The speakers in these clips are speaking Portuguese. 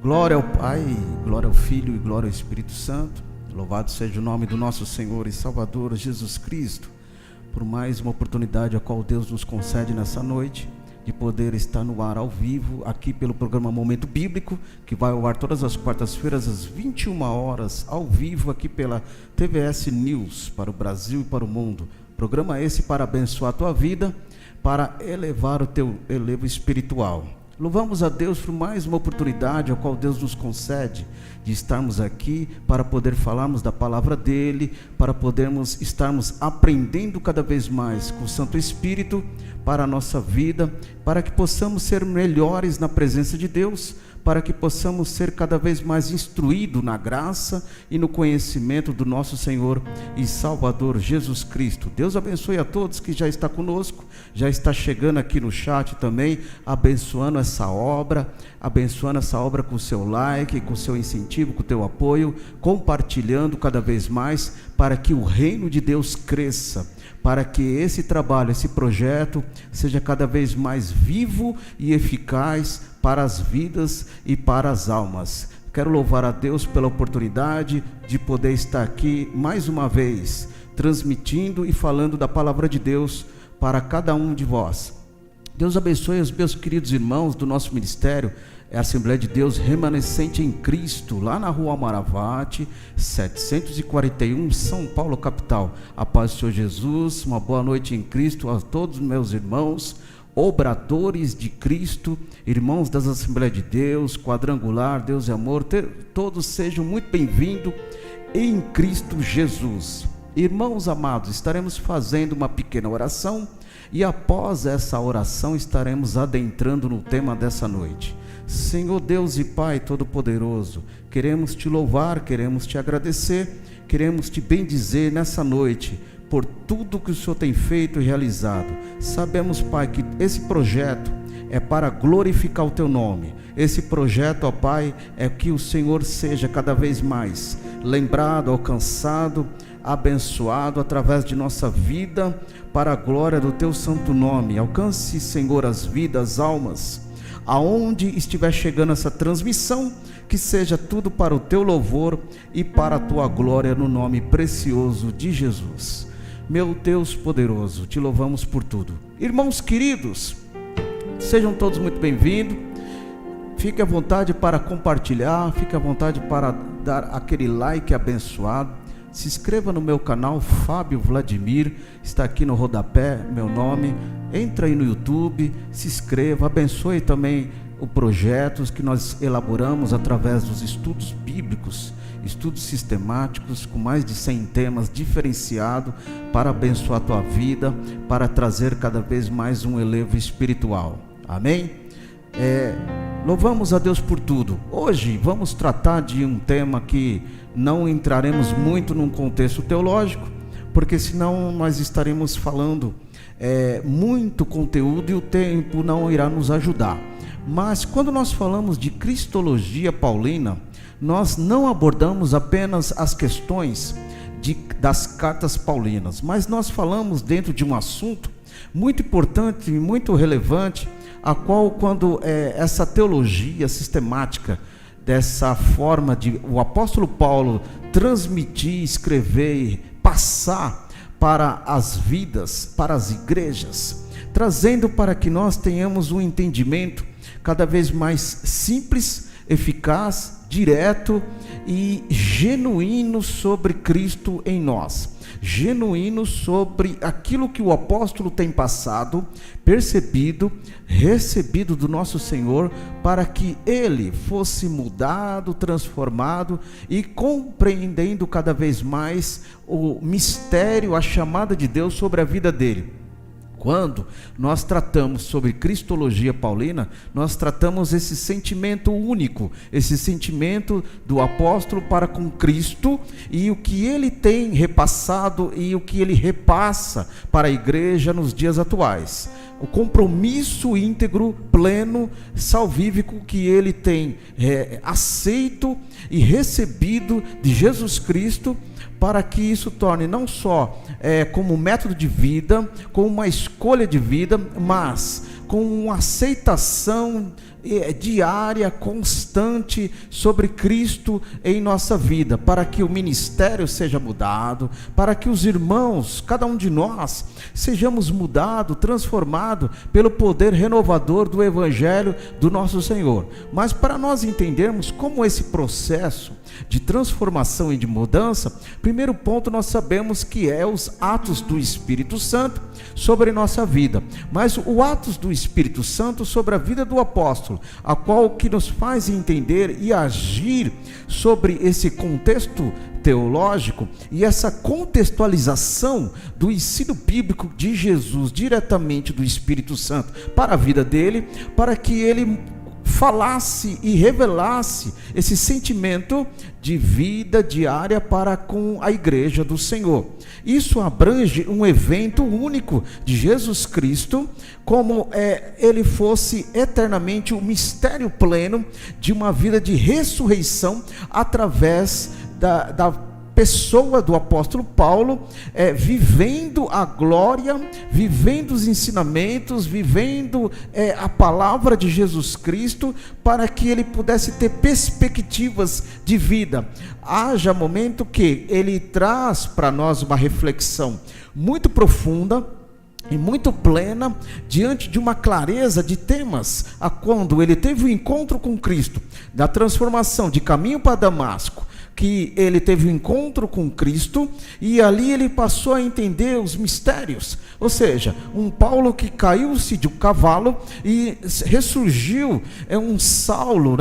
Glória ao Pai, glória ao Filho e glória ao Espírito Santo. Louvado seja o nome do nosso Senhor e Salvador Jesus Cristo, por mais uma oportunidade a qual Deus nos concede nessa noite, de poder estar no ar ao vivo, aqui pelo programa Momento Bíblico, que vai ao ar todas as quartas-feiras às 21 horas, ao vivo aqui pela TVS News, para o Brasil e para o mundo. Programa esse para abençoar a tua vida, para elevar o teu elevo espiritual. Louvamos a Deus por mais uma oportunidade a qual Deus nos concede de estarmos aqui para poder falarmos da palavra dele, para podermos estarmos aprendendo cada vez mais com o Santo Espírito para a nossa vida, para que possamos ser melhores na presença de Deus, para que possamos ser cada vez mais instruídos na graça e no conhecimento do nosso Senhor e Salvador Jesus Cristo. Deus abençoe a todos que já está conosco, já está chegando aqui no chat também, abençoando essa obra com o seu like, com o seu incentivo, com o teu apoio, compartilhando cada vez mais, para que o reino de Deus cresça, para que esse trabalho, esse projeto seja cada vez mais vivo e eficaz para as vidas e para as almas. Quero louvar a Deus pela oportunidade de poder estar aqui mais uma vez, transmitindo e falando da palavra de Deus para cada um de vós. Deus abençoe os meus queridos irmãos do nosso ministério, é a Assembleia de Deus Remanescente em Cristo, lá na Rua Amaravate, 741, São Paulo, capital. A paz do Senhor Jesus, uma boa noite em Cristo a todos os meus irmãos, obradores de Cristo, irmãos das Assembleias de Deus, Quadrangular, Deus é Amor, todos sejam muito bem-vindos em Cristo Jesus. Irmãos amados, estaremos fazendo uma pequena oração e após essa oração estaremos adentrando no tema dessa noite. Senhor Deus e Pai Todo-Poderoso, queremos te louvar, queremos te agradecer, queremos te bendizer nessa noite por tudo que o Senhor tem feito e realizado. Sabemos, Pai, que esse projeto é para glorificar o teu nome. Esse projeto, ó Pai, é que o Senhor seja cada vez mais lembrado, alcançado, abençoado através de nossa vida, para a glória do teu santo nome. Alcance, Senhor, as vidas, as almas, aonde estiver chegando essa transmissão, que seja tudo para o teu louvor e para a tua glória, no nome precioso de Jesus. Meu Deus poderoso, te louvamos por tudo. Irmãos queridos, sejam todos muito bem-vindos. Fique à vontade para compartilhar, fique à vontade para dar aquele like abençoado. Se inscreva no meu canal, Fábio Vladimir, está aqui no rodapé, meu nome. Entra aí no YouTube, se inscreva, abençoe também os projetos que nós elaboramos através dos estudos bíblicos, estudos sistemáticos, com mais de 100 temas diferenciados para abençoar a tua vida, para trazer cada vez mais um elevo espiritual. Amém? Louvamos a Deus por tudo. Hoje vamos tratar de um tema que não entraremos muito num contexto teológico, porque senão nós estaremos falando muito conteúdo e o tempo não irá nos ajudar. Mas quando nós falamos de cristologia paulina, nós não abordamos apenas as questões das cartas paulinas, mas nós falamos dentro de um assunto muito importante e muito relevante, a qual quando essa teologia sistemática, dessa forma de o apóstolo Paulo transmitir, escrever, passar para as vidas, para as igrejas, trazendo para que nós tenhamos um entendimento cada vez mais simples, eficaz, direto e genuíno sobre Cristo em nós, genuíno sobre aquilo que o apóstolo tem passado, percebido, recebido do nosso Senhor, para que ele fosse mudado, transformado e compreendendo cada vez mais o mistério, a chamada de Deus sobre a vida dele. Quando nós tratamos sobre cristologia paulina, nós tratamos esse sentimento único, esse sentimento do apóstolo para com Cristo e o que ele tem repassado e o que ele repassa para a igreja nos dias atuais. O compromisso íntegro, pleno, salvífico que ele tem aceito e recebido de Jesus Cristo, para que isso torne não só como método de vida, como uma escolha de vida, mas com uma aceitação diária, constante sobre Cristo em nossa vida, para que o ministério seja mudado, para que os irmãos, cada um de nós, sejamos mudados, transformados pelo poder renovador do Evangelho do nosso Senhor. Mas para nós entendermos como esse processo de transformação e de mudança, primeiro ponto, nós sabemos que é os atos do Espírito Santo sobre nossa vida. Mas o atos do Espírito Santo sobre a vida do apóstolo, a qual que nos faz entender e agir sobre esse contexto teológico e essa contextualização do ensino bíblico de Jesus, diretamente do Espírito Santo para a vida dele, para que ele falasse e revelasse esse sentimento de vida diária para com a igreja do Senhor. Isso abrange um evento único de Jesus Cristo, como ele fosse eternamente o mistério pleno de uma vida de ressurreição através da pessoa do apóstolo Paulo, vivendo a glória, vivendo os ensinamentos, vivendo a palavra de Jesus Cristo, para que ele pudesse ter perspectivas de vida. Haja momento que ele traz para nós uma reflexão muito profunda e muito plena, diante de uma clareza de temas, a quando ele teve o encontro com Cristo, da transformação de caminho para Damasco, que ele teve um encontro com Cristo, e ali ele passou a entender os mistérios, ou seja, um Paulo que caiu-se de um cavalo e ressurgiu, um Saulo,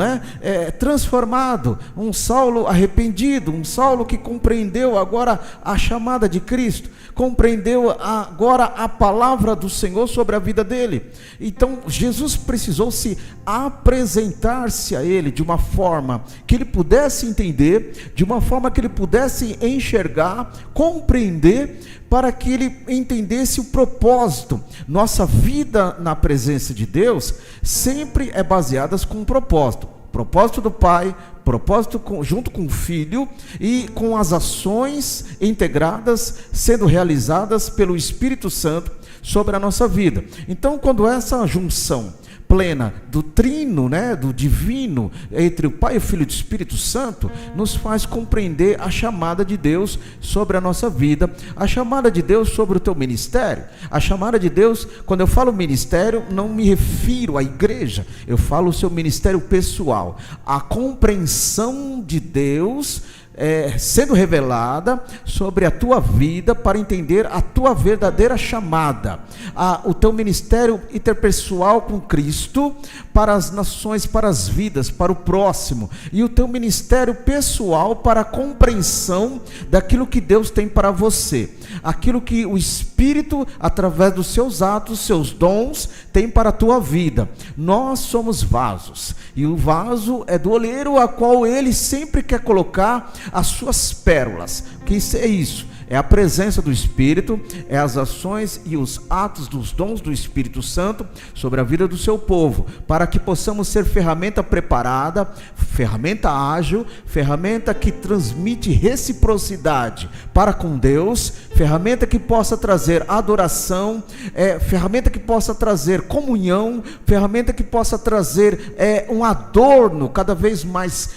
transformado, um Saulo arrependido, um Saulo que compreendeu agora a chamada de Cristo, compreendeu agora a palavra do Senhor sobre a vida dele. Então Jesus precisou se apresentar-se a ele de uma forma que ele pudesse entender, de uma forma que ele pudesse enxergar, compreender, para que ele entendesse o propósito. Nossa vida na presença de Deus sempre é baseada com um propósito. Propósito do Pai, propósito junto com o Filho, e com as ações integradas sendo realizadas pelo Espírito Santo sobre a nossa vida. Então, quando essa junção plena do trino, do divino, entre o Pai, o Filho e o Espírito Santo, nos faz compreender a chamada de Deus sobre a nossa vida, a chamada de Deus sobre o teu ministério, a chamada de Deus. Quando eu falo ministério, não me refiro à igreja, eu falo o seu ministério pessoal, a compreensão de Deus sendo revelada sobre a tua vida, para entender a tua verdadeira chamada, o teu ministério interpessoal com Cristo, para as nações, para as vidas, para o próximo, e o teu ministério pessoal para a compreensão daquilo que Deus tem para você, aquilo que o Espírito, através dos seus atos, seus dons, tem para a tua vida. Nós somos vasos, e o vaso é do oleiro, a qual ele sempre quer colocar as suas pérolas. Que é isso? É a presença do Espírito, é as ações e os atos dos dons do Espírito Santo sobre a vida do seu povo, para que possamos ser ferramenta preparada, ferramenta ágil, ferramenta que transmite reciprocidade para com Deus, ferramenta que possa trazer adoração, ferramenta que possa trazer comunhão, ferramenta que possa trazer um adorno cada vez mais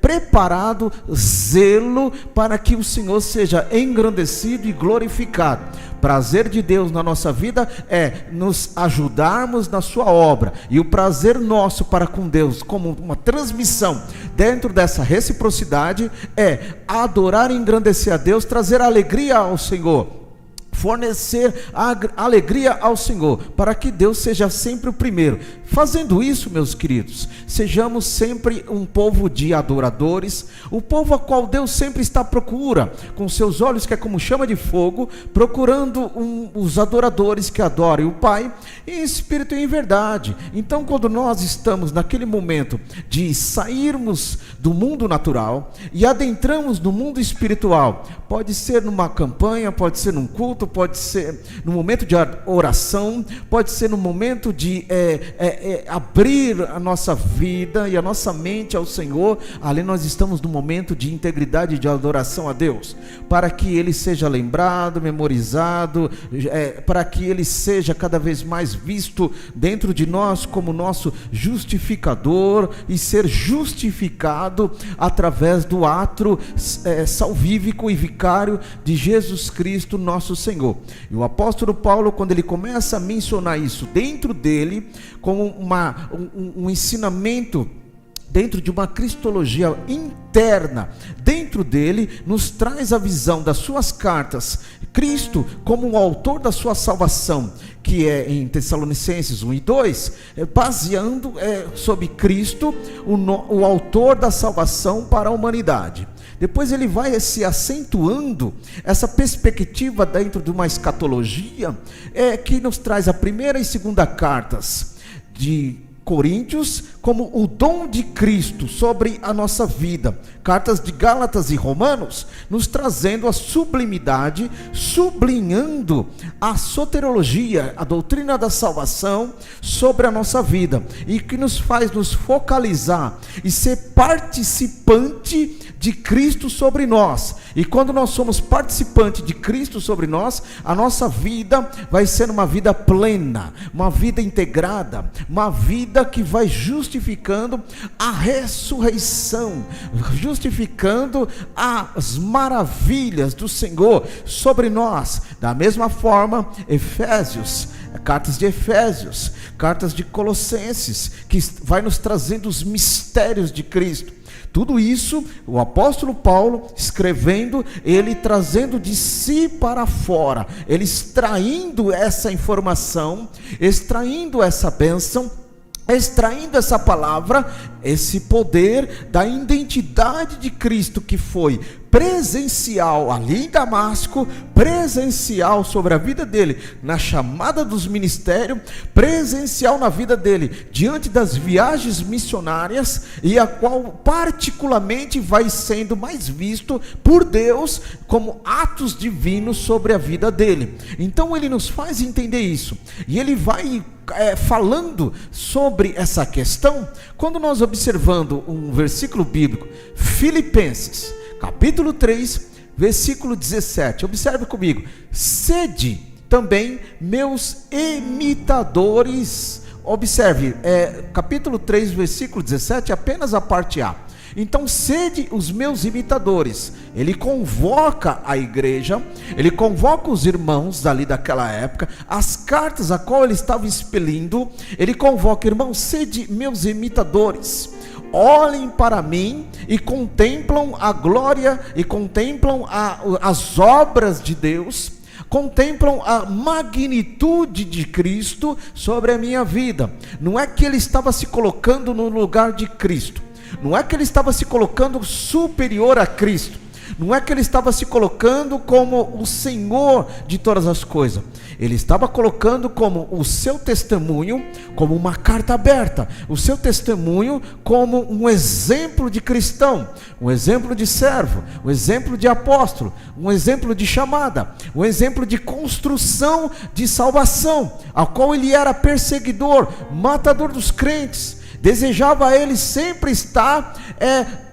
preparado, zelo, para que o Senhor seja engrandecido e glorificado. Prazer de Deus na nossa vida é nos ajudarmos na sua obra, e o prazer nosso para com Deus, como uma transmissão dentro dessa reciprocidade, é adorar e engrandecer a Deus, trazer alegria ao Senhor, fornecer a alegria ao Senhor, para que Deus seja sempre o primeiro. Fazendo isso, meus queridos, sejamos sempre um povo de adoradores, o povo a qual Deus sempre está à procura, com seus olhos que é como chama de fogo, procurando os adoradores que adorem o Pai em espírito e em verdade. Então, quando nós estamos naquele momento de sairmos do mundo natural e adentramos no mundo espiritual, pode ser numa campanha, pode ser num culto, pode ser no momento de oração, pode ser no momento de abrir a nossa vida e a nossa mente ao Senhor. Ali nós estamos no momento de integridade, de adoração a Deus, para que Ele seja lembrado, memorizado, para que Ele seja cada vez mais visto dentro de nós como nosso justificador, e ser justificado através do ato salvífico e vicário de Jesus Cristo nosso Senhor. E o apóstolo Paulo, quando ele começa a mencionar isso dentro dele, como um ensinamento dentro de uma cristologia interna, dentro dele, nos traz a visão das suas cartas, Cristo como o autor da sua salvação, que é em Tessalonicenses 1 e 2, baseando sobre Cristo, o autor da salvação para a humanidade. Depois ele vai se acentuando essa perspectiva dentro de uma escatologia, que nos traz a primeira e segunda cartas de Coríntios como o dom de Cristo sobre a nossa vida, cartas de Gálatas e Romanos nos trazendo a sublimidade, sublinhando a soteriologia, a doutrina da salvação sobre a nossa vida, e que nos faz nos focalizar e ser participante de Cristo sobre nós. E quando nós somos participantes de Cristo sobre nós, a nossa vida vai ser uma vida plena, uma vida integrada, uma vida que vai justificando a ressurreição, justificando as maravilhas do Senhor sobre nós. Da mesma forma, Efésios, cartas de Efésios, cartas de Colossenses, que vai nos trazendo os mistérios de Cristo. Tudo isso, o apóstolo Paulo escrevendo, ele trazendo de si para fora, ele extraindo essa informação, extraindo essa bênção, extraindo essa palavra, esse poder da identidade de Cristo, que foi presencial ali em Damasco, presencial sobre a vida dele na chamada dos ministérios, presencial na vida dele diante das viagens missionárias, e a qual particularmente vai sendo mais visto por Deus como atos divinos sobre a vida dele. Então ele nos faz entender isso, e ele vai falando sobre essa questão, quando nós observando um versículo bíblico, Filipenses capítulo 3, versículo 17, observe comigo: sede também meus imitadores. Observe, capítulo 3, versículo 17, apenas a parte A. Então, sede os meus imitadores. Ele convoca a igreja, ele convoca os irmãos ali daquela época, as cartas a qual ele estava expelindo, ele convoca: irmãos, sede meus imitadores, olhem para mim e contemplam a glória, e contemplam as obras de Deus, contemplam a magnitude de Cristo sobre a minha vida. Não é que ele estava se colocando no lugar de Cristo, não é que ele estava se colocando superior a Cristo, não é que ele estava se colocando como o Senhor de todas as coisas. Ele estava colocando como o seu testemunho, como uma carta aberta, o seu testemunho como um exemplo de cristão, um exemplo de servo, um exemplo de apóstolo, um exemplo de chamada, um exemplo de construção de salvação, ao qual ele era perseguidor, matador dos crentes. Desejava ele sempre estar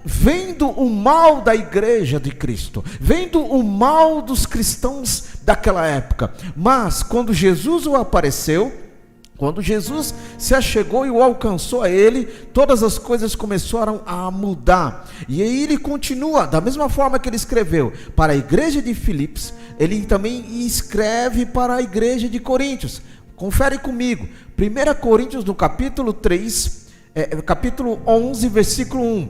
vendo o mal da igreja de Cristo, vendo o mal dos cristãos daquela época. Mas quando Jesus o apareceu, quando Jesus se achegou e o alcançou a ele, todas as coisas começaram a mudar. E aí ele continua, da mesma forma que ele escreveu para a igreja de Filipos, ele também escreve para a igreja de Coríntios. Confere comigo, 1 Coríntios no capítulo 3, capítulo 11, versículo 1.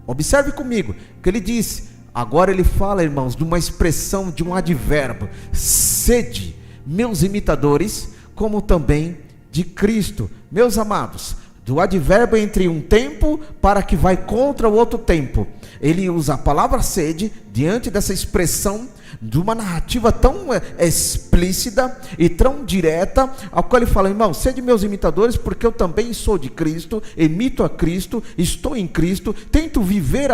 Observe comigo, que ele diz, agora ele fala, irmãos, de uma expressão, de um advérbio: sede meus imitadores, como também de Cristo. Meus amados, do advérbio entre um tempo para que vai contra o outro tempo. Ele usa a palavra sede diante dessa expressão de uma narrativa tão explícita e tão direta, ao qual ele fala: irmão, sede meus imitadores, porque eu também sou de Cristo, imito a Cristo, estou em Cristo, tento viver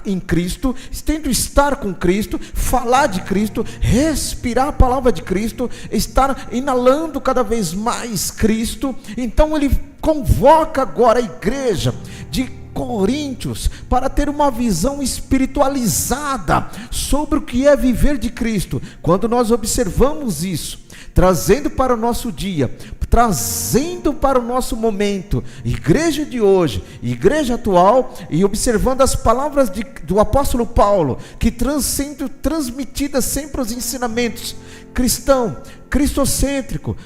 em Cristo, tento estar com Cristo, falar de Cristo, respirar a palavra de Cristo, estar inalando cada vez mais Cristo. Então ele convoca agora a igreja de Coríntios para ter uma visão espiritualizada sobre o que é viver de Cristo. Quando nós observamos isso, trazendo para o nosso dia, trazendo para o nosso momento, igreja de hoje, igreja atual, e observando as palavras do apóstolo Paulo, que sendo transmitidas sempre os ensinamentos cristão, cristocêntrico,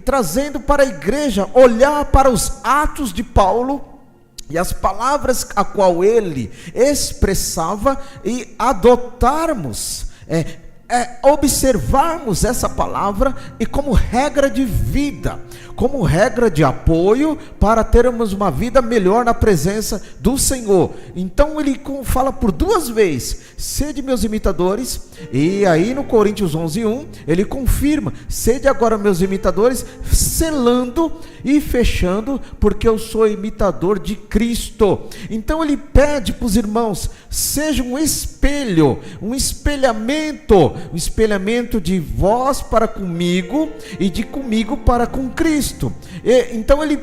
trazendo para a igreja olhar para os atos de Paulo e as palavras a qual ele expressava, e adotarmos, observarmos essa palavra e como regra de vida, como regra de apoio para termos uma vida melhor na presença do Senhor. Então ele fala por duas vezes: sede meus imitadores, e aí no Coríntios 11:1 ele confirma: sede agora meus imitadores, selando e fechando, porque eu sou imitador de Cristo. Então ele pede para os irmãos: seja um espelho, um espelhamento de vós para comigo e de comigo para com Cristo. Então ele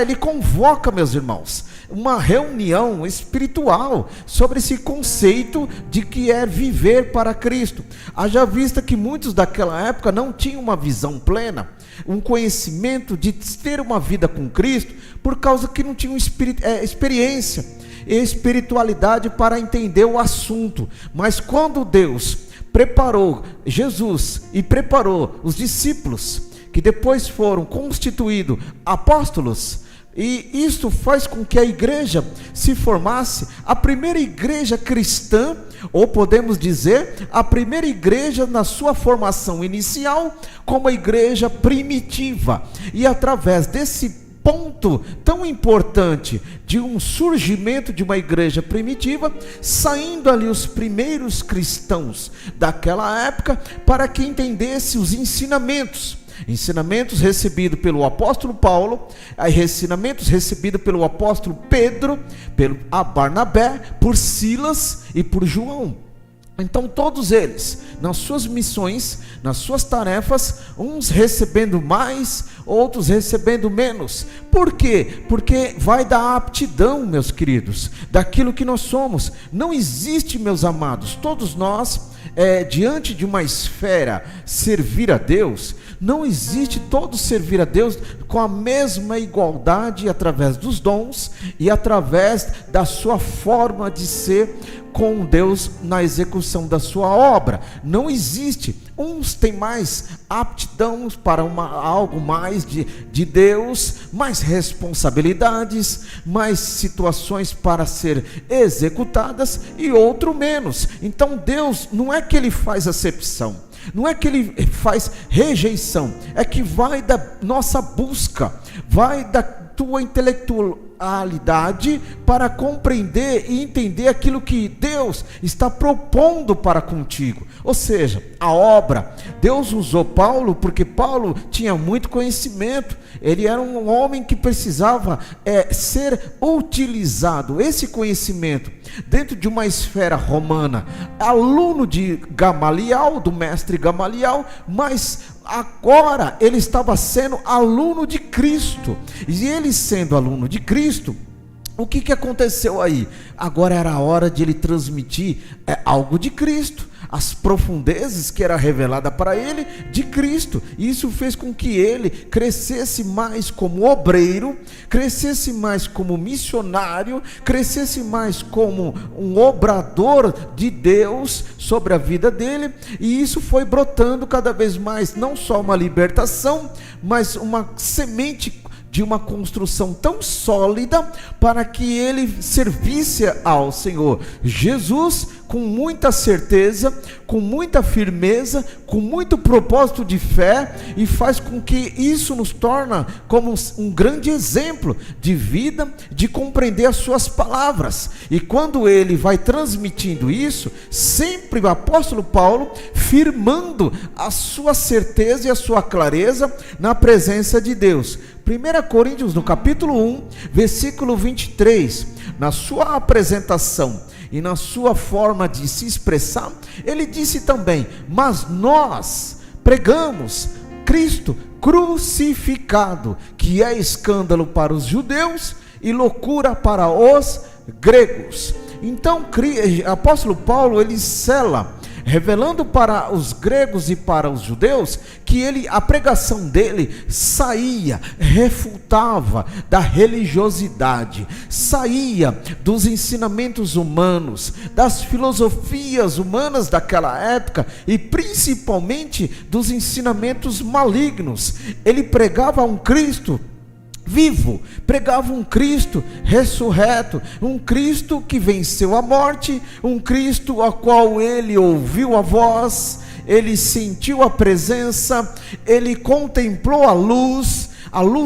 ele convoca, meus irmãos, uma reunião espiritual sobre esse conceito de que é viver para Cristo. Haja vista que muitos daquela época não tinham uma visão plena, um conhecimento de ter uma vida com Cristo, por causa que não tinham experiência e espiritualidade para entender o assunto. Mas quando Deus preparou Jesus e preparou os discípulos, que depois foram constituídos apóstolos, e isto faz com que a igreja se formasse, a primeira igreja cristã, ou podemos dizer, a primeira igreja na sua formação inicial, como a igreja primitiva. E através desse ponto tão importante de um surgimento de uma igreja primitiva, saindo ali os primeiros cristãos daquela época, para que entendesse os ensinamentos recebidos pelo apóstolo Paulo, ensinamentos recebidos pelo apóstolo Pedro, pelo Barnabé, por Silas e por João. Então todos eles, nas suas missões, nas suas tarefas, uns recebendo mais, outros recebendo menos. Por quê? Porque vai da aptidão, meus queridos, daquilo que nós somos. Não existe, meus amados, todos nós, diante de uma esfera, servir a Deus, não existe todos servir a Deus com a mesma igualdade, através dos dons e através da sua forma de ser com Deus na execução da sua obra. Não existe. Uns têm mais aptidão para algo mais de Deus, mais responsabilidades, mais situações para ser executadas, e outro menos. Então Deus, não é que Ele faz acepção, não é que Ele faz rejeição, é que vai da nossa busca, vai da tua intelectualidade para compreender e entender aquilo que Deus está propondo para contigo. Ou seja, a obra, Deus usou Paulo porque Paulo tinha muito conhecimento, ele era um homem que precisava ser utilizado, esse conhecimento, dentro de uma esfera romana, aluno de Gamaliel, do mestre Gamaliel, mas agora ele estava sendo aluno de Cristo. E ele sendo aluno de Cristo, o que aconteceu aí? Agora era a hora de ele transmitir algo de Cristo, as profundezas que era revelada para ele de Cristo. E isso fez com que ele crescesse mais como obreiro, crescesse mais como missionário, crescesse mais como um obrador de Deus sobre a vida dele. E isso foi brotando cada vez mais, não só uma libertação, mas uma semente de uma construção tão sólida, para que ele servisse ao Senhor Jesus com muita certeza, com muita firmeza, com muito propósito de fé, e faz com que isso nos torne como um grande exemplo de vida, de compreender as suas palavras. E quando ele vai transmitindo isso, sempre o apóstolo Paulo firmando a sua certeza e a sua clareza na presença de Deus. 1 Coríntios, no capítulo 1, versículo 23, na sua apresentação e na sua forma de se expressar, ele disse também: mas nós pregamos Cristo crucificado, que é escândalo para os judeus e loucura para os gregos. Então, o apóstolo Paulo, ele sela, revelando para os gregos e para os judeus, que a pregação dele saía, refutava da religiosidade, saía dos ensinamentos humanos, das filosofias humanas daquela época, e principalmente dos ensinamentos malignos. Ele pregava um Cristo vivo, pregava um Cristo ressurreto, um Cristo que venceu a morte, um Cristo a qual ele ouviu a voz, ele sentiu a presença, ele contemplou a luz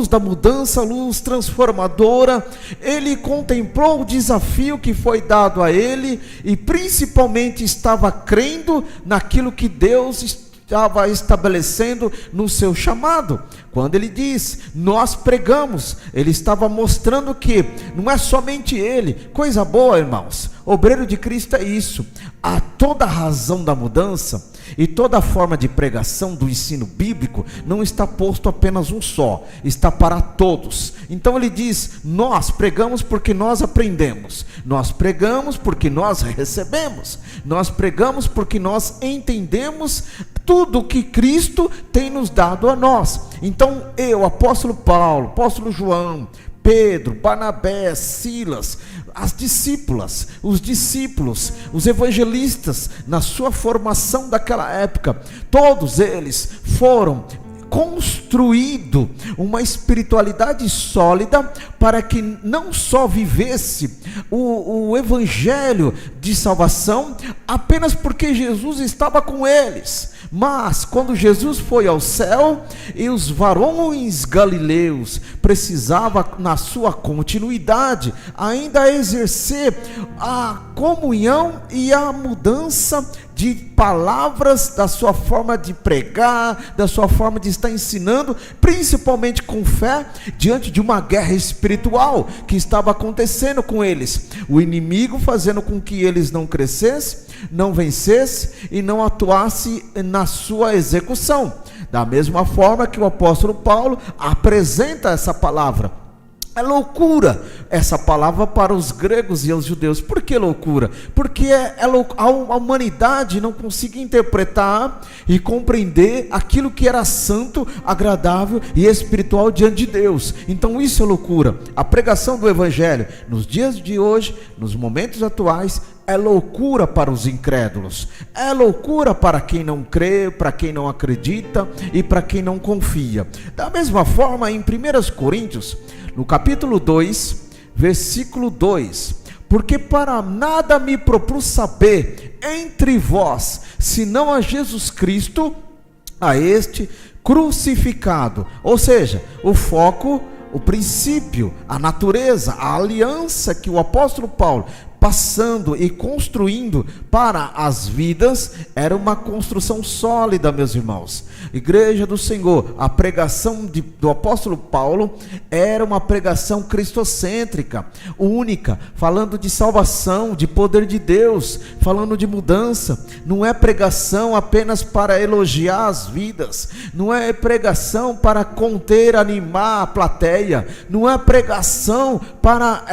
da mudança, a luz transformadora, ele contemplou o desafio que foi dado a ele, e principalmente estava crendo naquilo que Deus estava estabelecendo no seu chamado. Quando ele diz, nós pregamos, ele estava mostrando que não é somente ele. Coisa boa, irmãos, obreiro de Cristo é isso. Há toda a razão da mudança e toda a forma de pregação do ensino bíblico não está posto apenas um só, está para todos. Então ele diz, nós pregamos porque nós aprendemos, nós pregamos porque nós recebemos, nós pregamos porque nós entendemos tudo que Cristo tem nos dado a nós. Então apóstolo Paulo, apóstolo João, Pedro, Barnabé, Silas, as discípulas, os discípulos, os evangelistas, na sua formação daquela época, todos eles foram construído uma espiritualidade sólida para que não só vivesse o evangelho de salvação apenas porque Jesus estava com eles, mas quando Jesus foi ao céu e os varões galileus precisavam na sua continuidade ainda exercer a comunhão e a mudança de palavras, da sua forma de pregar, da sua forma de estar ensinando, principalmente com fé, diante de uma guerra espiritual que estava acontecendo com eles, o inimigo fazendo com que eles não crescessem, não vencessem e não atuassem na sua execução. Da mesma forma que o apóstolo Paulo apresenta essa palavra. É loucura essa palavra para os gregos e os judeus. Por que loucura? Porque a humanidade não conseguia interpretar e compreender aquilo que era santo, agradável e espiritual diante de Deus. Então isso é loucura. A pregação do evangelho nos dias de hoje, nos momentos atuais, é loucura para os incrédulos, é loucura para quem não crê, para quem não acredita e para quem não confia. Da mesma forma, em 1 Coríntios, no capítulo 2, versículo 2, porque para nada me propus saber entre vós, senão a Jesus Cristo, a este crucificado. Ou seja, o foco, o princípio, a natureza, a aliança que o apóstolo Paulo passando e construindo para as vidas, era uma construção sólida, meus irmãos. Igreja do Senhor, a pregação do apóstolo Paulo era uma pregação cristocêntrica, única, falando de salvação, de poder de Deus, falando de mudança. Não é pregação apenas para elogiar as vidas, não é pregação para conter, animar a plateia, não é pregação para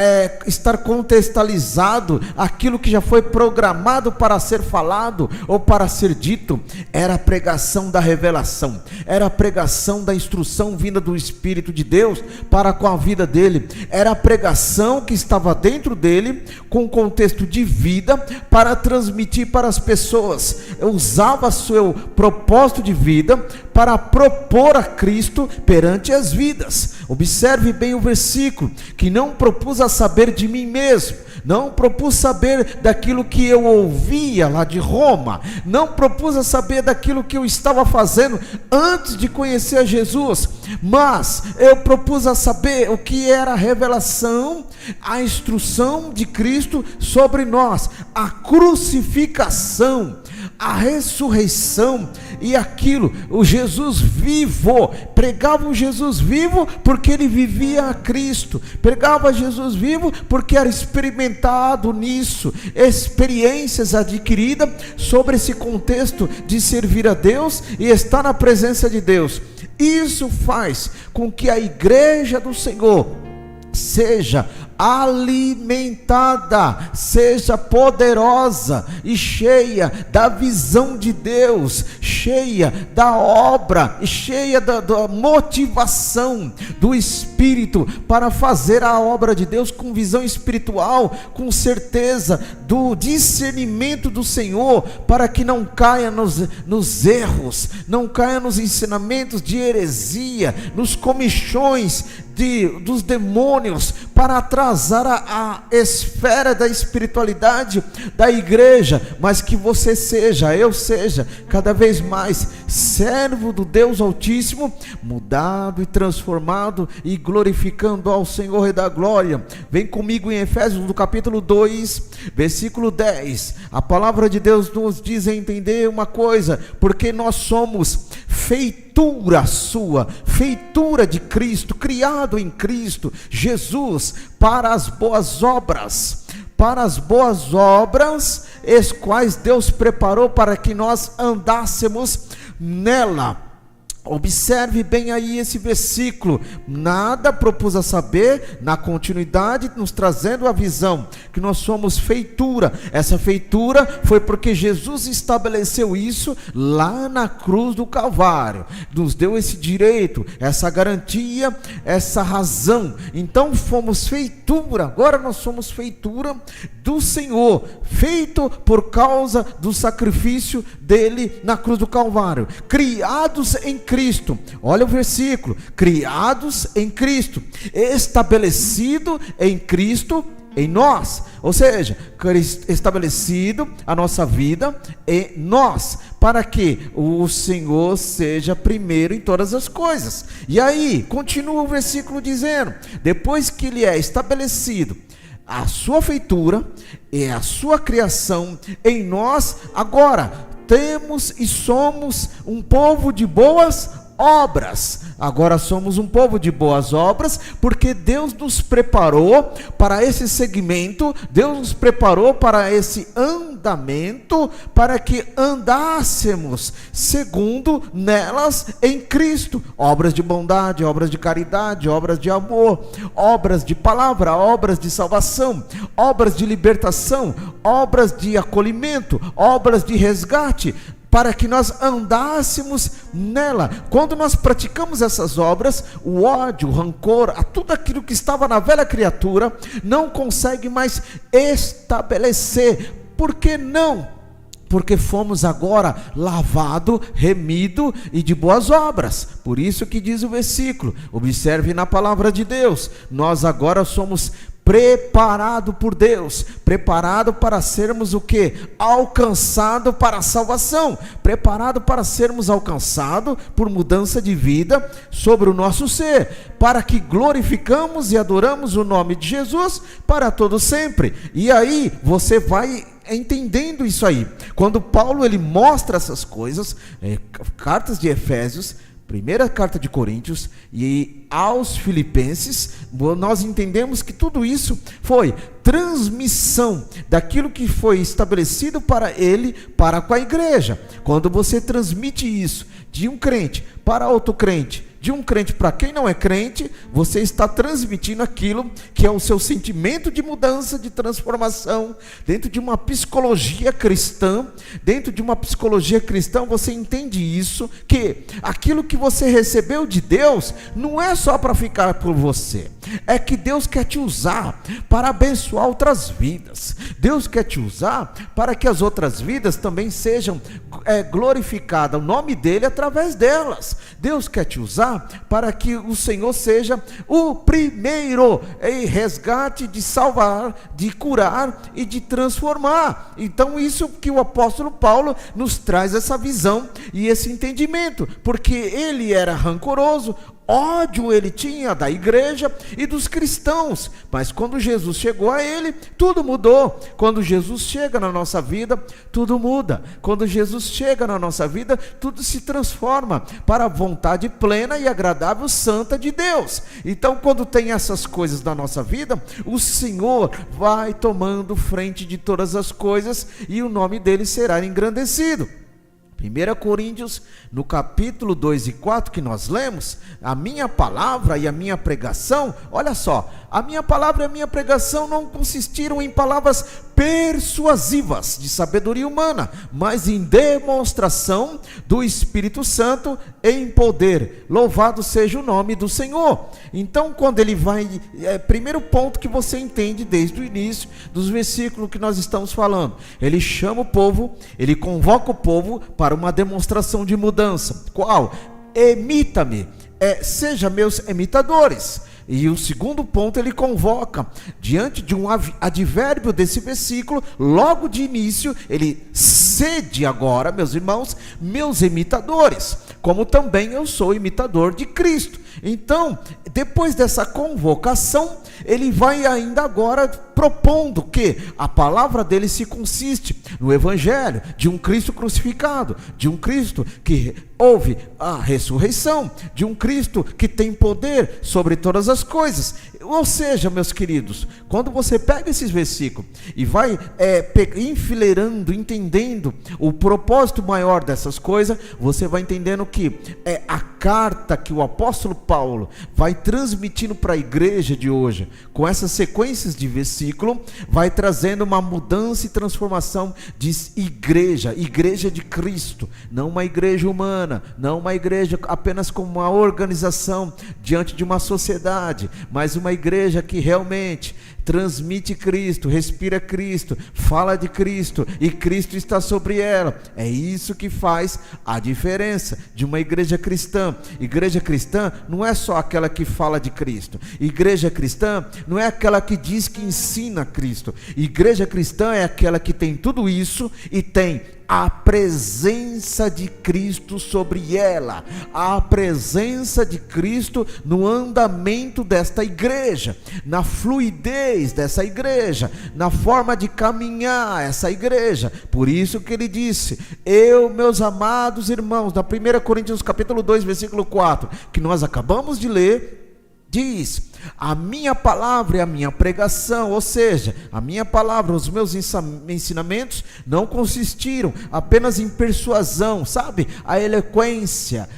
estar contextualizado aquilo que já foi programado para ser falado ou para ser dito. Era a pregação da revelação, era a pregação da instrução vinda do Espírito de Deus para com a vida dele, era a pregação que estava dentro dele com contexto de vida para transmitir para as pessoas. Usava seu propósito de vida para propor a Cristo perante as vidas. observe bem o versículo, que não propus a saber de mim mesmo, não propus saber daquilo que eu ouvia lá de Roma, não propus a saber daquilo que eu estava fazendo antes de conhecer a Jesus, mas eu propus a saber o que era a revelação, a instrução de Cristo sobre nós, a crucificação, a ressurreição e aquilo, o Jesus vivo. Pregava o Jesus vivo porque ele vivia a Cristo, pregava Jesus vivo porque era experimentado nisso, experiências adquiridas sobre esse contexto de servir a Deus e estar na presença de Deus. Isso faz com que a igreja do Senhor seja alimentada, seja poderosa e cheia da visão de Deus, cheia da obra, e cheia da motivação do Espírito para fazer a obra de Deus com visão espiritual, com certeza do discernimento do Senhor, para que não caia nos erros, não caia nos ensinamentos de heresia, nos comichões dos demônios, para atrasar a esfera da espiritualidade da igreja, mas que você seja, eu seja, cada vez mais servo do Deus Altíssimo, mudado e transformado e glorificando ao Senhor Rei da Glória. Vem comigo em Efésios, no capítulo 2, versículo 10, a palavra de Deus nos diz a entender uma coisa, porque nós somos feitura sua, feitura de Cristo, criado em Cristo Jesus, para as boas obras, as quais Deus preparou para que nós andássemos nela. Observe bem aí esse versículo, nada propus a saber, na continuidade nos trazendo a visão, que nós somos feitura. Essa feitura foi porque Jesus estabeleceu isso lá na cruz do Calvário, nos deu esse direito, essa garantia, essa razão. Então fomos feitura, agora nós somos feitura do Senhor, feito por causa do sacrifício dele na cruz do Calvário, criados em Cristo. Olha o versículo: criados em Cristo, estabelecido em Cristo em nós, ou seja, estabelecido a nossa vida em nós, para que o Senhor seja primeiro em todas as coisas. E aí, continua o versículo dizendo, depois que ele é estabelecido, a sua feitura e a sua criação em nós, agora temos e somos um povo de boas obras. Agora somos um povo de boas obras, porque Deus nos preparou para esse segmento, Deus nos preparou para esse andamento, para que andássemos segundo nelas em Cristo, obras de bondade, obras de caridade, obras de amor, obras de palavra, obras de salvação, obras de libertação, obras de acolhimento, obras de resgate, para que nós andássemos nela. Quando nós praticamos essas obras, o ódio, o rancor, tudo aquilo que estava na velha criatura, não consegue mais estabelecer. Por que não? Porque fomos agora lavado, remido e de boas obras. Por isso que diz o versículo, observe na palavra de Deus, nós agora somos preparado por Deus, preparado para sermos o que? Alcançado para a salvação, preparado para sermos alcançados por mudança de vida sobre o nosso ser, para que glorificamos e adoramos o nome de Jesus para todo sempre. E aí você vai entendendo isso aí. Quando Paulo ele mostra essas coisas, cartas de Efésios, primeira carta de Coríntios e aos Filipenses, nós entendemos que tudo isso foi transmissão daquilo que foi estabelecido para ele, para com a igreja. Quando você transmite isso de um crente para outro crente, de um crente para quem não é crente, você está transmitindo aquilo que é o seu sentimento de mudança, de transformação, dentro de uma psicologia cristã. Dentro de uma psicologia cristã você entende isso, que aquilo que você recebeu de Deus não é só para ficar por você, é que Deus quer te usar para abençoar outras vidas. Deus quer te usar para que as outras vidas também sejam glorificadas, o nome dele através delas. Deus quer te usar para que o Senhor seja o primeiro em resgate, de salvar, de curar e de transformar. Então isso que o apóstolo Paulo nos traz, essa visão e esse entendimento, porque ele era rancoroso, ódio ele tinha da igreja e dos cristãos, mas quando Jesus chegou a ele, tudo mudou. Quando Jesus chega na nossa vida, tudo muda. Quando Jesus chega na nossa vida, tudo se transforma para a vontade plena e agradável santa de Deus. Então, quando tem essas coisas na nossa vida, o Senhor vai tomando frente de todas as coisas e o nome dele será engrandecido. 1 Coríntios, no capítulo 2 e 4 que nós lemos, a minha palavra e a minha pregação, olha só, a minha palavra e a minha pregação não consistiram em palavras persuasivas de sabedoria humana, mas em demonstração do Espírito Santo em poder. Louvado seja o nome do Senhor. Então, quando ele vai, primeiro ponto que você entende desde o início dos versículos que nós estamos falando, ele chama o povo, ele convoca o povo para uma demonstração de mudança. Qual? Imita-me, seja meus imitadores. E o segundo ponto, ele convoca, diante de um advérbio desse versículo, logo de início, ele sede agora, meus irmãos, meus imitadores, como também eu sou imitador de Cristo. Então, depois dessa convocação, ele vai ainda agora propondo que a palavra dele se consiste no evangelho de um Cristo crucificado, de um Cristo que houve a ressurreição, de um Cristo que tem poder sobre todas as coisas. Ou seja, meus queridos, quando você pega esses versículos e vai enfileirando, entendendo o propósito maior dessas coisas, você vai entendendo que a carta que o apóstolo Paulo vai transmitindo para a igreja de hoje, com essas sequências de versículo, vai trazendo uma mudança e transformação de igreja de Cristo, não uma igreja humana, não uma igreja apenas como uma organização diante de uma sociedade, mas uma igreja que realmente transmite Cristo, respira Cristo, fala de Cristo e Cristo está sobre ela. É isso que faz a diferença de uma igreja cristã. Igreja cristã não é só aquela que fala de Cristo. Igreja cristã não é aquela que diz que ensina Cristo. Igreja cristã é aquela que tem tudo isso e tem a presença de Cristo sobre ela, a presença de Cristo no andamento desta igreja, na fluidez dessa igreja, na forma de caminhar essa igreja. Por isso que ele disse, meus amados irmãos, na 1 Coríntios capítulo 2, versículo 4, que nós acabamos de ler, diz, a minha palavra e a minha pregação, ou seja, a minha palavra, os meus ensinamentos não consistiram apenas em persuasão, sabe? A eloquência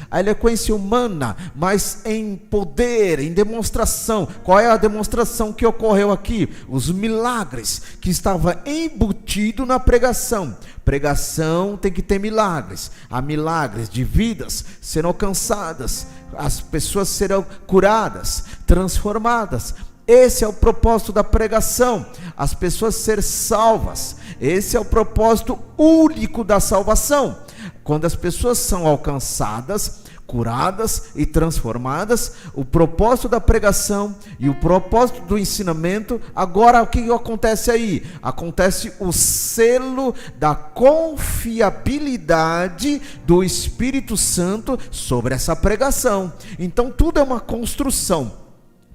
humana, mas em poder, em demonstração. Qual é a demonstração que ocorreu aqui? Os milagres que estavam embutidos na pregação. Pregação tem que ter milagres. Há milagres de vidas sendo alcançadas, as pessoas serão curadas, transformadas. Esse é o propósito da pregação, as pessoas serem salvas. Esse é o propósito único da salvação. Quando as pessoas são alcançadas, curadas e transformadas, o propósito da pregação e o propósito do ensinamento, agora o que acontece aí? Acontece o selo da confiabilidade do Espírito Santo sobre essa pregação. Então tudo é uma construção.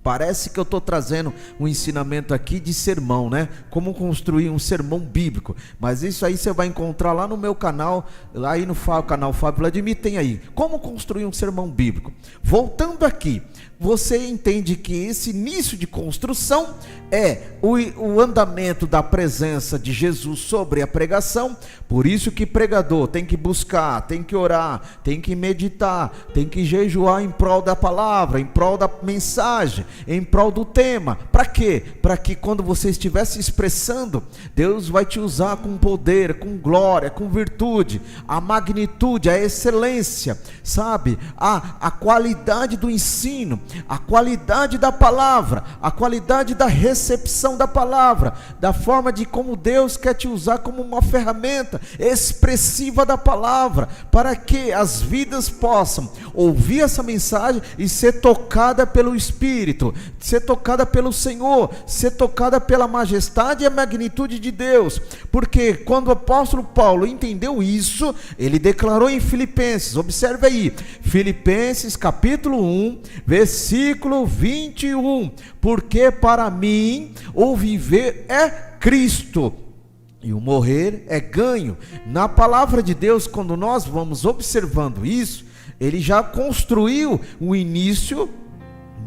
Parece que eu estou trazendo um ensinamento aqui de sermão, né? Como construir um sermão bíblico. Mas isso aí você vai encontrar lá no meu canal, lá aí no canal Fábio Vladimir, tem aí. Como construir um sermão bíblico. Voltando aqui, você entende que esse início de construção é o andamento da presença de Jesus sobre a pregação. Por isso que pregador tem que buscar, tem que orar, tem que meditar, tem que jejuar em prol da palavra, em prol da mensagem. em prol do tema. Para quê? Para que quando você estiver se expressando, Deus vai te usar com poder, com glória, com virtude, a magnitude, a excelência, sabe? A qualidade do ensino, a qualidade da palavra, a qualidade da recepção da palavra, da forma de como Deus quer te usar como uma ferramenta expressiva da palavra, para que as vidas possam ouvir essa mensagem e ser tocada pelo Espírito, ser tocada pelo Senhor, ser tocada pela majestade e a magnitude de Deus. Porque quando o apóstolo Paulo entendeu isso, ele declarou em Filipenses, observe aí, Filipenses capítulo 1, versículo 21, porque para mim o viver é Cristo e o morrer é ganho. Na palavra de Deus, quando nós vamos observando isso, ele já construiu o início,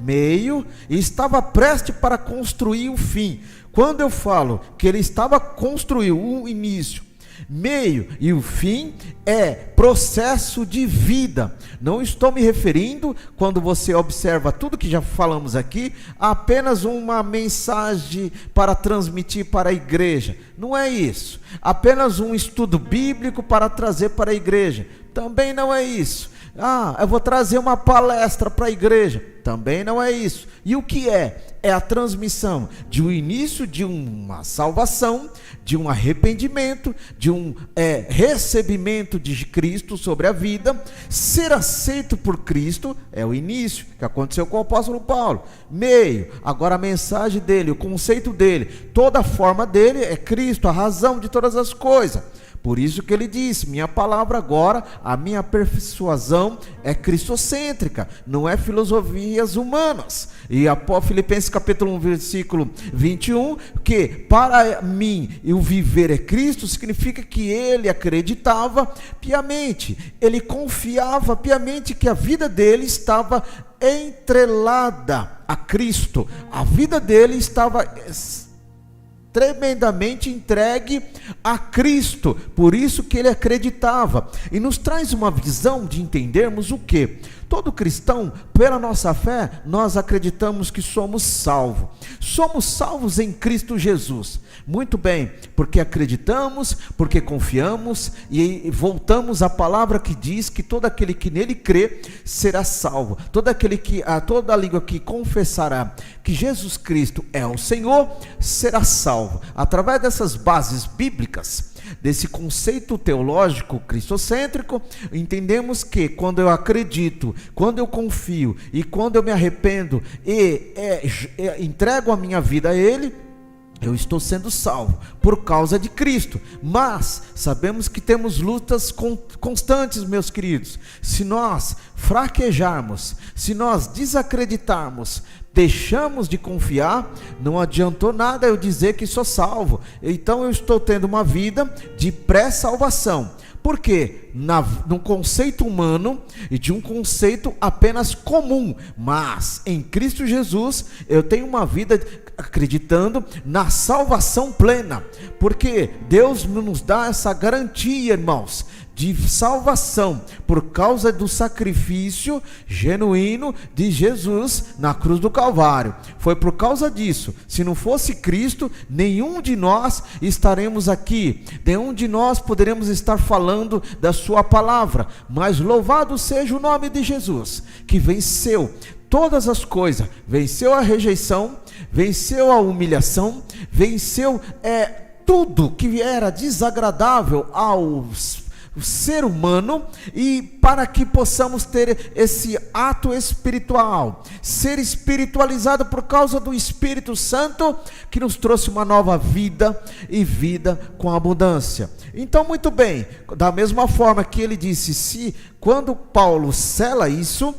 meio, e estava prestes para construir o fim. Quando eu falo que ele estava construindo o início, meio e o fim, é processo de vida. Não estou me referindo, quando você observa tudo que já falamos aqui, a apenas uma mensagem para transmitir para a igreja. Não é isso. Apenas um estudo bíblico para trazer para a igreja. Também não é isso. Eu vou trazer uma palestra para a igreja. Também não é isso. E o que é? É a transmissão de um início de uma salvação, de um arrependimento, de um recebimento de Cristo sobre a vida. Ser aceito por Cristo é o início, que aconteceu com o apóstolo Paulo. Meio, agora a mensagem dele, o conceito dele, toda a forma dele é Cristo, a razão de todas as coisas. Por isso que ele disse, minha palavra agora, a minha persuasão é cristocêntrica, não é filosofias humanas. E a Filipenses capítulo 1, versículo 21, que para mim o viver é Cristo, significa que ele acreditava piamente, ele confiava piamente que a vida dele estava entrelada a Cristo, a vida dele estava tremendamente entregue a Cristo, por isso que ele acreditava. E nos traz uma visão de entendermos o que? Todo cristão, pela nossa fé, nós acreditamos que somos salvos. Somos salvos em Cristo Jesus. Muito bem, porque acreditamos, porque confiamos e voltamos à palavra que diz que todo aquele que nele crê será salvo. Toda a língua que confessará que Jesus Cristo é o Senhor será salvo. Através dessas bases bíblicas, desse conceito teológico cristocêntrico, entendemos que quando eu acredito, quando eu confio e quando eu me arrependo e entrego a minha vida a Ele, eu estou sendo salvo por causa de Cristo. Mas sabemos que temos lutas constantes, meus queridos. Se nós fraquejarmos, se nós desacreditarmos, deixamos de confiar, não adiantou nada eu dizer que sou salvo. Então eu estou tendo uma vida de pré-salvação. Por quê? Num conceito humano e de um conceito apenas comum, mas em Cristo Jesus eu tenho uma vida acreditando na salvação plena, porque Deus nos dá essa garantia, irmãos, de salvação por causa do sacrifício genuíno de Jesus na cruz do Calvário. Foi por causa disso. Se não fosse Cristo, nenhum de nós estaremos aqui, nenhum de nós poderemos estar falando da sua palavra. Mas louvado seja o nome de Jesus, que venceu todas as coisas, venceu a rejeição, venceu a humilhação, venceu tudo que era desagradável aos o ser humano, e para que possamos ter esse ato espiritual, ser espiritualizado por causa do Espírito Santo, que nos trouxe uma nova vida e vida com abundância. Então, muito bem, da mesma forma que ele disse, quando Paulo sela isso,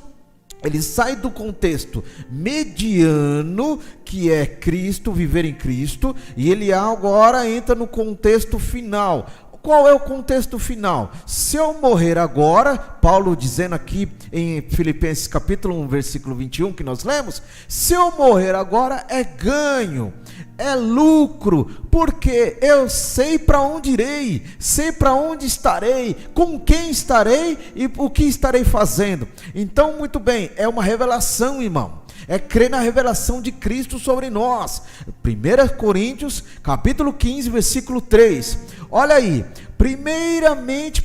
ele sai do contexto mediano, que é Cristo, viver em Cristo, e ele agora entra no contexto final. Qual é o contexto final? Se eu morrer agora, Paulo dizendo aqui em Filipenses capítulo 1, versículo 21, que nós lemos, se eu morrer agora é ganho, é lucro, porque eu sei para onde irei, sei para onde estarei, com quem estarei e o que estarei fazendo. Então, muito bem, é uma revelação, irmão. é crer na revelação de Cristo sobre nós. 1 Coríntios, capítulo 15, versículo 3. Olha aí, primeiramente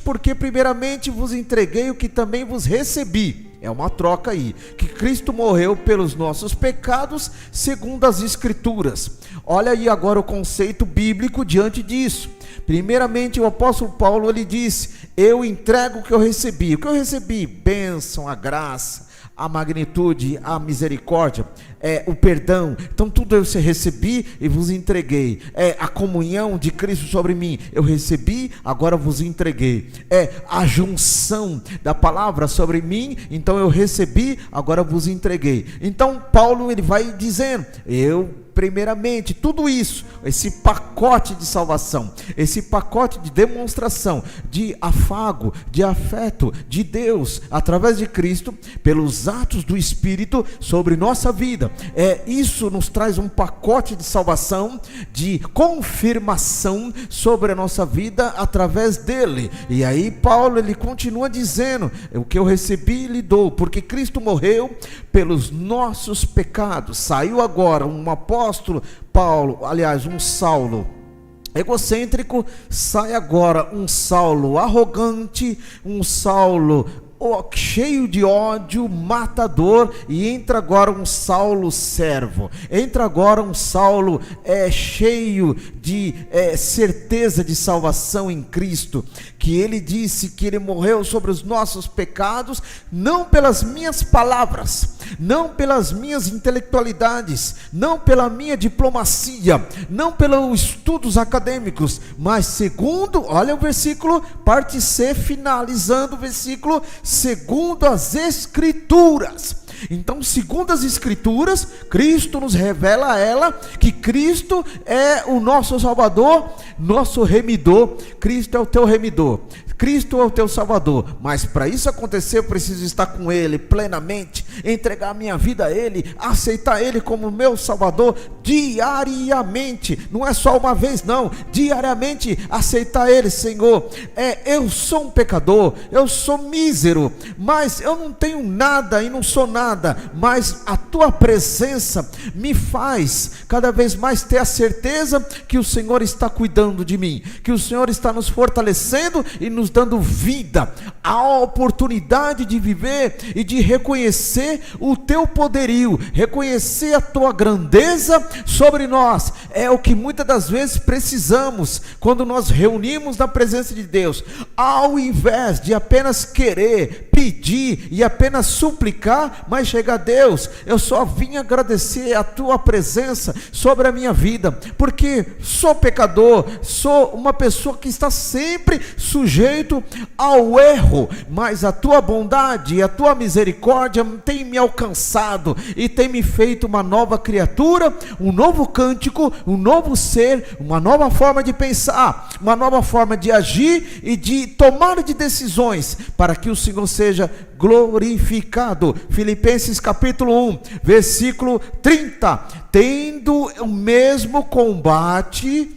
vos entreguei o que também vos recebi. É uma troca aí, que Cristo morreu pelos nossos pecados, segundo as Escrituras. Olha aí agora o conceito bíblico diante disso. Primeiramente, o apóstolo Paulo, ele disse: eu entrego o que eu recebi. O que eu recebi? Bênção, a graça, a magnitude, a misericórdia, o perdão. Então tudo eu recebi e vos entreguei. A comunhão de Cristo sobre mim, eu recebi, agora vos entreguei. A junção da palavra sobre mim, então eu recebi, agora vos entreguei. Então Paulo, ele vai dizendo: primeiramente, tudo isso, esse pacote de salvação, esse pacote de demonstração, de afago, de afeto de Deus, através de Cristo, pelos atos do Espírito sobre nossa vida, isso nos traz um pacote de salvação, de confirmação sobre a nossa vida, através dele. E aí Paulo, ele continua dizendo: o que eu recebi lhe dou, porque Cristo morreu pelos nossos pecados. Saiu agora um apóstolo Paulo, aliás, um Saulo egocêntrico, sai agora um Saulo arrogante, um Saulo cheio de ódio, matador, e entra agora um Saulo servo, entra agora um Saulo cheio de certeza de salvação em Cristo, que ele disse que ele morreu sobre os nossos pecados, não pelas minhas palavras, não pelas minhas intelectualidades, não pela minha diplomacia, não pelos estudos acadêmicos, mas segundo, olha o versículo, parte C, finalizando o versículo, segundo as Escrituras. Então, segundo as Escrituras, Cristo nos revela a ela que Cristo é o nosso Salvador, nosso remidor. Cristo é o teu remidor, Cristo é o teu Salvador, mas para isso acontecer eu preciso estar com Ele plenamente, entregar minha vida a Ele, aceitar Ele como meu Salvador diariamente, não é só uma vez não, diariamente aceitar Ele. Senhor, eu sou um pecador, eu sou mísero, mas eu não tenho nada e não sou nada, mas a tua presença me faz cada vez mais ter a certeza que o Senhor está cuidando de mim, que o Senhor está nos fortalecendo e nos dando vida, a oportunidade de viver e de reconhecer o teu poderio, reconhecer a tua grandeza sobre nós. É o que muitas das vezes precisamos quando nós reunimos na presença de Deus, ao invés de apenas querer, pedir e apenas suplicar, mas chegar a Deus, eu só vim agradecer a tua presença sobre a minha vida, porque sou pecador, sou uma pessoa que está sempre sujeito ao erro, mas a tua bondade e a tua misericórdia tem me alcançado e tem me feito uma nova criatura, um novo cântico, um novo ser, uma nova forma de pensar, uma nova forma de agir e de tomar de decisões, para que o Senhor seja glorificado. Filipenses capítulo 1, versículo 30, tendo o mesmo combate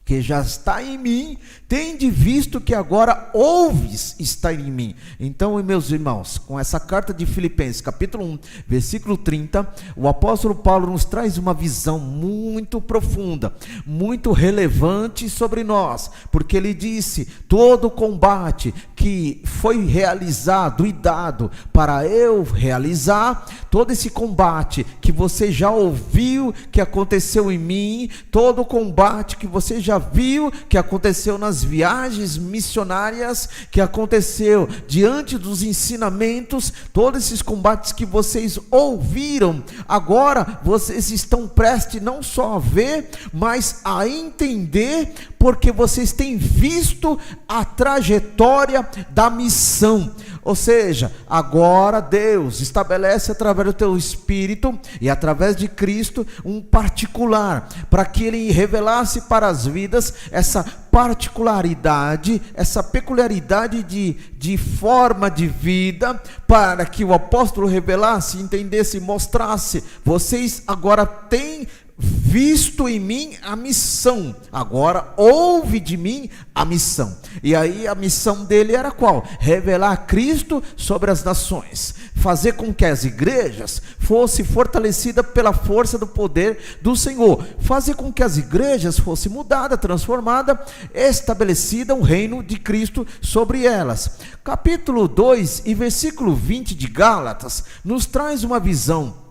que já está em mim, tende visto que agora ouves estar em mim. Então, meus irmãos, com essa carta de Filipenses, capítulo 1, versículo 30, o apóstolo Paulo nos traz uma visão muito profunda, muito relevante sobre nós, porque ele disse: todo combate que foi realizado e dado para eu realizar, todo esse combate que você já ouviu que aconteceu em mim, todo combate que você já viu que aconteceu nas viagens missionárias, que aconteceu diante dos ensinamentos, todos esses combates que vocês ouviram, agora vocês estão prestes não só a ver, mas a entender, porque vocês têm visto a trajetória da missão. Ou seja, agora Deus estabelece através do teu Espírito e através de Cristo um particular, para que Ele revelasse para as vidas essa particularidade, essa peculiaridade de forma de vida, para que o apóstolo revelasse, entendesse, mostrasse: vocês agora têm visto em mim a missão, agora ouve de mim a missão. E aí a missão dele era qual? Revelar Cristo sobre as nações, fazer com que as igrejas fossem fortalecidas pela força do poder do Senhor, fazer com que as igrejas fossem mudadas, transformadas, estabelecida um reino de Cristo sobre elas. Capítulo 2 e versículo 20 de Gálatas nos traz uma visão.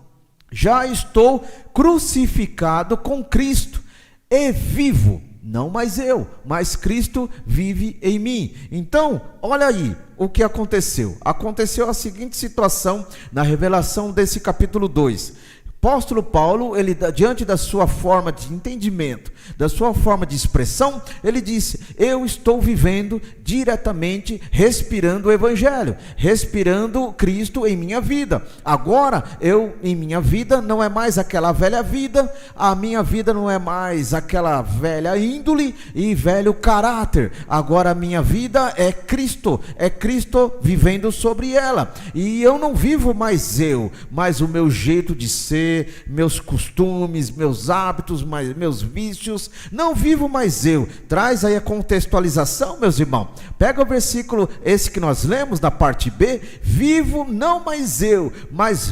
Já estou crucificado com Cristo e vivo, não mais eu, mas Cristo vive em mim. Então, olha aí o que aconteceu. Aconteceu a seguinte situação na revelação desse capítulo 2. Apóstolo Paulo, ele, diante da sua forma de entendimento, da sua forma de expressão, ele disse: eu estou vivendo diretamente, respirando o Evangelho, respirando Cristo em minha vida. Agora, em minha vida, não é mais aquela velha vida, a minha vida não é mais aquela velha índole e velho caráter. Agora a minha vida é Cristo vivendo sobre ela. E eu não vivo mais eu, mas o meu jeito de ser, meus costumes, meus hábitos, meus vícios, não vivo mais eu. Traz aí a contextualização, meus irmãos. Pega o versículo esse que nós lemos na parte B: vivo não mais eu, mas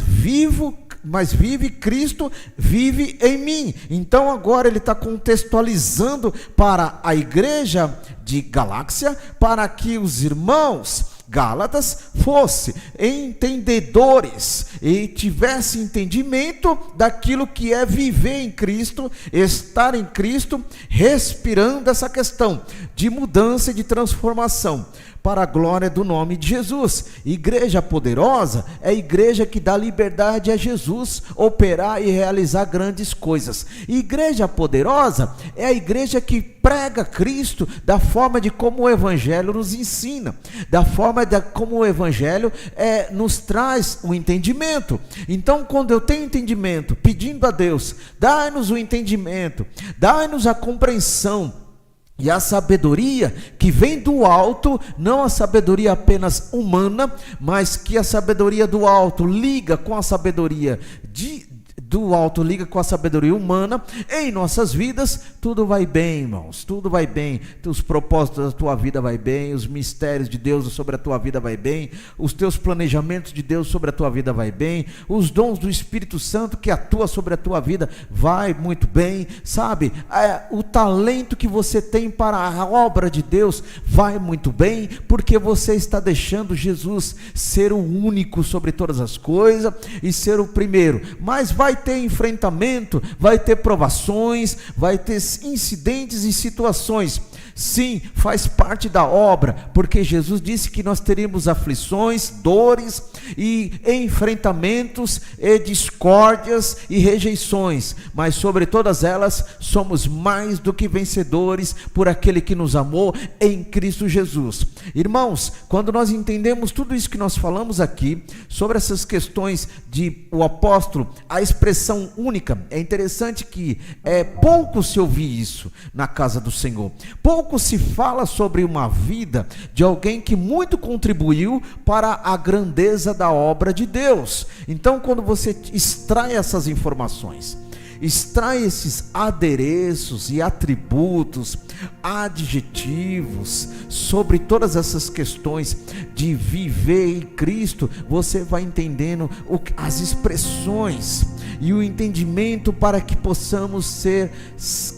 vive Cristo, vive em mim. Então agora ele está contextualizando para a igreja de Galácia, para que os irmãos Gálatas fossem entendedores e tivessem entendimento daquilo que é viver em Cristo, estar em Cristo, respirando essa questão de mudança e de transformação para a glória do nome de Jesus. Igreja poderosa é a igreja que dá liberdade a Jesus operar e realizar grandes coisas. Igreja poderosa é a igreja que prega Cristo da forma de como o Evangelho nos ensina, da forma de como o Evangelho nos traz o entendimento. Então, quando eu tenho entendimento, pedindo a Deus, dai-nos o entendimento, dai-nos a compreensão e a sabedoria que vem do alto, não a sabedoria apenas humana, mas que a sabedoria do alto liga com a sabedoria do alto, liga com a sabedoria humana em nossas vidas, tudo vai bem, irmãos, tudo vai bem. Os propósitos da tua vida vai bem, os mistérios de Deus sobre a tua vida vai bem, os teus planejamentos de Deus sobre a tua vida vai bem, os dons do Espírito Santo que atua sobre a tua vida vai muito bem, sabe? O talento que você tem para a obra de Deus vai muito bem, porque você está deixando Jesus ser o único sobre todas as coisas e ser o primeiro. Mas vai ter enfrentamento, vai ter provações, vai ter incidentes e situações. Sim, faz parte da obra, porque Jesus disse que nós teríamos aflições, dores e enfrentamentos e discórdias e rejeições, mas sobre todas elas somos mais do que vencedores por aquele que nos amou em Cristo Jesus. Irmãos, quando nós entendemos tudo isso que nós falamos aqui sobre essas questões de o apóstolo, a expressão única, é interessante que pouco se ouve isso na casa do Senhor, pouco se fala sobre uma vida de alguém que muito contribuiu para a grandeza da obra de Deus. Então, quando você extrai essas informações, extrai esses adereços e atributos, adjetivos sobre todas essas questões de viver em Cristo, você vai entendendo as expressões e o entendimento para que possamos ser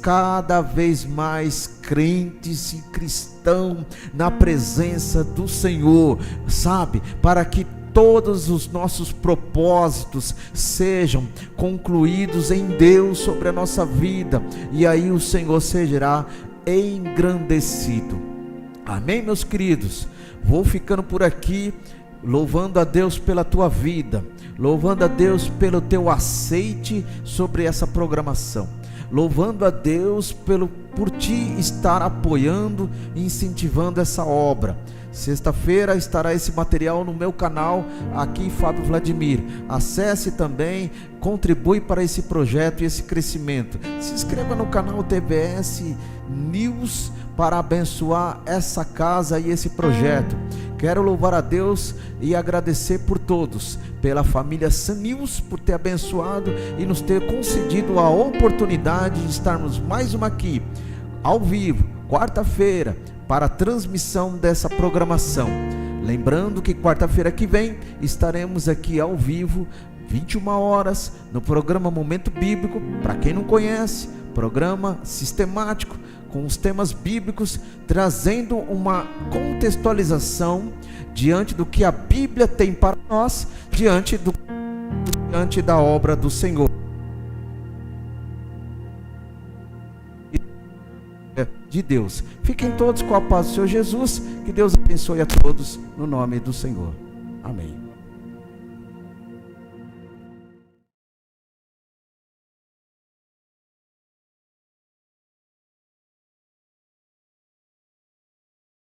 cada vez mais crentes e cristãos na presença do Senhor, sabe? Para que todos os nossos propósitos sejam concluídos em Deus sobre a nossa vida, e aí o Senhor será engrandecido. Amém, meus queridos? Vou ficando por aqui, louvando a Deus pela tua vida, louvando a Deus pelo teu aceite sobre essa programação, louvando a Deus por ti estar apoiando e incentivando essa obra. Sexta-feira estará esse material no meu canal aqui, Fábio Vladimir. Acesse também, contribui para esse projeto e esse crescimento. Se inscreva no canal TBS News para abençoar essa casa e esse projeto. Quero louvar a Deus e agradecer por todos, pela família Sun News, por ter abençoado e nos ter concedido a oportunidade de estarmos mais uma aqui, ao vivo, quarta-feira, para a transmissão dessa programação. Lembrando que quarta-feira que vem estaremos aqui ao vivo, 21 horas, no programa Momento Bíblico. Para quem não conhece, programa sistemático com os temas bíblicos, trazendo uma contextualização diante do que a Bíblia tem para nós, diante da obra do Senhor. De Deus. Fiquem todos com a paz do Senhor Jesus. Que Deus abençoe a todos no nome do Senhor.